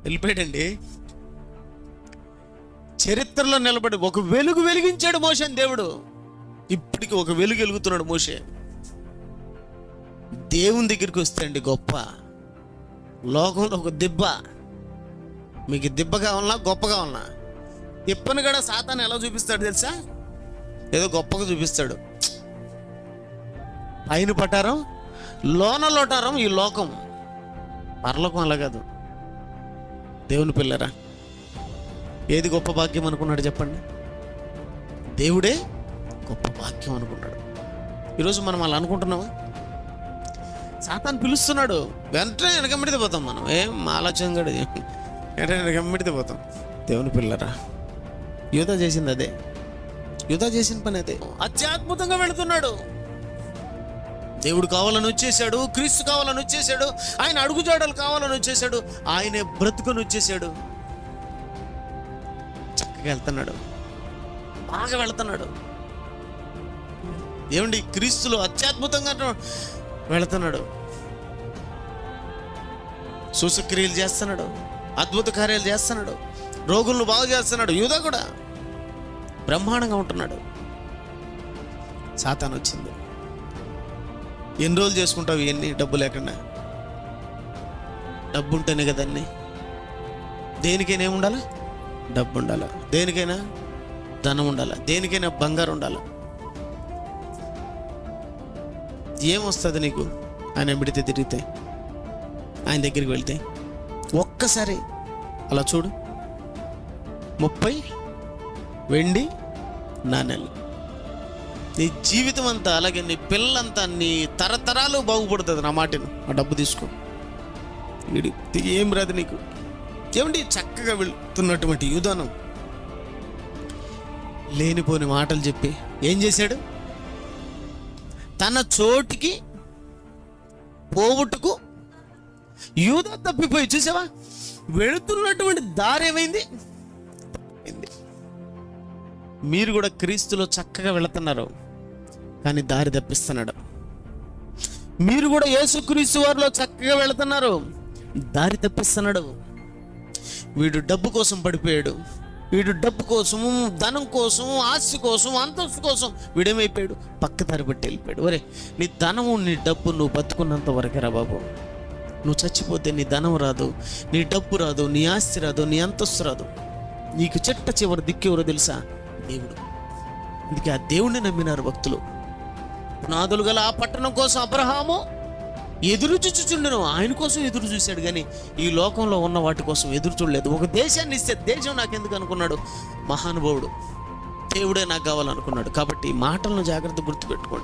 వెళ్ళిపోయాడండి. చరిత్రలో నిలబడి ఒక వెలుగు వెలిగించాడు మోషేని దేవుడు. ఇప్పటికి ఒక వెలుగు వెలుగుతున్నాడు మోషే. దేవుని దగ్గరికి వస్తే అండి గొప్ప. లోకంలో ఒక దిబ్బ, మీకు దిబ్బ కావాలన్నా గొప్ప కావాలన్నా, తిప్పని కూడా సాతాను ఎలా చూపిస్తాడు తెలుసా? ఏదో గొప్పగా చూపిస్తాడు. పైన పటారం లోన లోటారం ఈ లోకం. పరలోకం అలా కాదు. దేవుని పిల్లరా, ఏది గొప్ప భాగ్యం అనుకున్నాడు చెప్పండి? దేవుడే గొప్ప భాగ్యం అనుకున్నాడు. ఈరోజు మనం అలా అనుకుంటున్నామా? సాతాను పిలుస్తున్నాడు, వెంటనే వెనకమ్మిడితే పోతాం. మనం ఏం ఆలోచన కూడా వెంటనే వెనకమ్మిడితే పోతాం. దేవుని పిల్లరా, యూదా చేసింది అదే. యూదా చేసిన పని అదే. అత్యద్భుతంగా వెళుతున్నాడు. దేవుడు కావాలని వచ్చేసాడు, క్రీస్తు కావాలని వచ్చేసాడు, ఆయన అడుగుజాడలు కావాలని వచ్చేసాడు, ఆయనే బ్రతుకుని వచ్చేసాడు. చక్కగా వెళ్తున్నాడు, బాగా వెళుతున్నాడు. ఏమండి, క్రీస్తులో అత్యద్భుతంగా వెళుతున్నాడు. సూచక్రియలు చేస్తున్నాడు, అద్భుత కార్యాలు చేస్తున్నాడు, రోగులను బాగు చేస్తున్నాడు. యూదా కూడా బ్రహ్మాండంగా ఉంటున్నాడు. సాతాను వచ్చింది. ఎన్ని రోజులు చేసుకుంటావు ఇవన్నీ డబ్బు లేకుండా? డబ్బు ఉంటేనే కదన్నీ. దేనికైనా ఏముండాలా? డబ్బు ఉండాలా. దేనికైనా ధనం ఉండాలా. దేనికైనా బంగారం ఉండాలా. ఏమొస్తుంది నీకు ఆయన ఎంబడితే తిరిగితే, ఆయన దగ్గరికి వెళ్తే? ఒక్కసారి అలా చూడు, 30 వెండి నాణేలు. నీ జీవితం అంతా, అలాగే నీ పిల్లలంతా, నీ తరతరాలు బాగుపడుతుంది. నా మాటను, ఆ డబ్బు తీసుకో. ఏం రాదు నీకు. ఏమండి, చక్కగా వెళ్తున్నటువంటి యూదాను లేనిపోని మాటలు చెప్పి ఏం చేశాడు? తన చోటికి పోవుటకు యూదా తప్పిపోయి, చూసావా, వెళుతున్నటువంటి దారి ఏమైంది? మీరు కూడా క్రీస్తులో చక్కగా వెళుతున్నారు, కానీ దారి తప్పిస్తున్నాడు. మీరు కూడా యేసుక్రీస్తు వారిలో చక్కగా వెళుతున్నారు, దారి తప్పిస్తున్నాడు. వీడు డబ్బు కోసం పడిపోయాడు. వీడు డబ్బు కోసం, ధనం కోసం, ఆస్తి కోసం, అంతస్తు కోసం వీడేమైపోయాడు? పక్కదారి పెట్టి వెళ్ళిపోయాడు. ఒరే, నీ ధనము, నీ డబ్బు నువ్వు బతుకున్నంత వరకేరా బాబు. నువ్వు చచ్చిపోతే నీ ధనం రాదు, నీ డబ్బు రాదు, నీ ఆస్తి రాదు, నీ అంతస్తు రాదు. నీకు చెట్ట చివరి దిక్కెవరో తెలుసా? దేవుడు. అందుకే ఆ దేవుణ్ణి నమ్మినారు భక్తులు. పునాదులు గల ఆ పట్టణం కోసం అబ్రహాము ఎదురు చూచుచుండెను. ఆయన కోసం ఎదురు చూశాడు, కానీ ఈ లోకంలో ఉన్న వాటి కోసం ఎదురు చూడలేదు. ఒక దేశాన్ని ఇస్తే దేశం నాకెందుకు అనుకున్నాడు మహానుభావుడు. దేవుడే నాకు కావాలనుకున్నాడు. కాబట్టి ఈ మాటలను జాగ్రత్త గుర్తుపెట్టుకోండి.